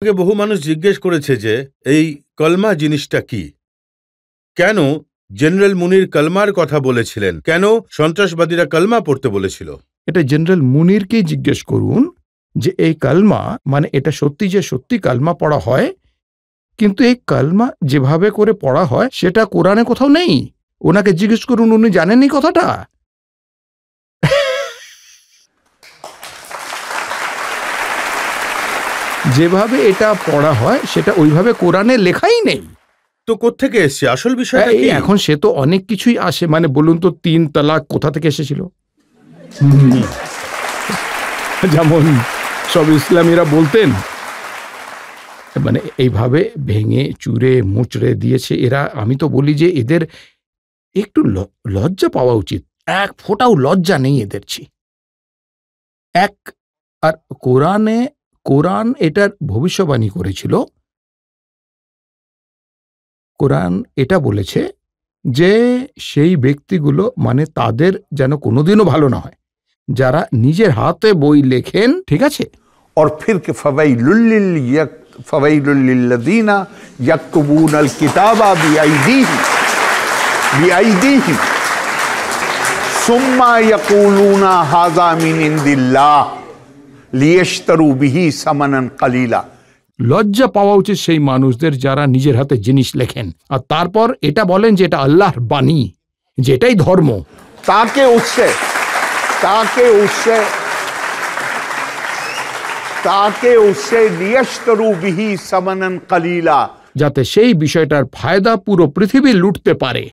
বহু মানুষ জিজ্ঞেস করেছে যে এই কলমা জিনিসটা কি, কেন জেনারেল মুনির কলমার কথা বলেছিলেন, কেন সন্ত্রাসবাদীরা কলমা পড়তে বলেছিল। এটা জেনারেল মুনিরকেই জিজ্ঞেস করুন যে এই কালমা মানে এটা সত্যি যে সত্যি কালমা পড়া হয়, কিন্তু এই কালমা যেভাবে করে পড়া হয় সেটা কোরআনে কোথাও নেই। ওনাকে জিজ্ঞেস করুন, উনি জানেনই কথাটা। যেভাবে এটা পড়া হয় সেটা ওইভাবে কোরআনে লেখাই নেই। তো কোত্থেকে এসছে আসল বিষয়টা কি? এখন সে তো অনেক কিছুই আসে, মানে বলুন তো 3 তালাক কোথা থেকে এসেছিল? যেমন সব ইসলামীরা বলতেন, মানে এইভাবে ভেঙে চুরে মুচড়ে দিয়েছে এরা। আমি তো বলি যে এদের একটু লজ্জা পাওয়া উচিত। এক ফোঁটাও লজ্জা নেই এদের। আর কোরআন এটার ভবিষ্যবাণী করেছিল। কোরআন এটা বলেছে যে সেই ব্যক্তিগুলো মানে তাদের যেন কোনোদিনও ভালো না হয় যারা নিজের হাতে বই লেখেন, ঠিক আছে? और फिर के फवैलुल लिल्लज़ीना यक्तुबूनल किताबा बिअयदीहिम सुम्मा यक़ूलूना हाज़ा मिन इंदिल्लाह लियश्तरू बिही समनन कलीला। লজ্জা পাওয়া উচিত সেই মানুষদের যারা নিজের হাতে জিনিস লেখেন আর তারপর এটা বলেন যে এটা আল্লাহর বাণী, যেটাই ধর্ম, ताकि उससे लियश्तरू बिही समनन कलीला, যাতে সেই বিষয়টার ফায়দা পুরো পৃথিবী লুটতে পারে।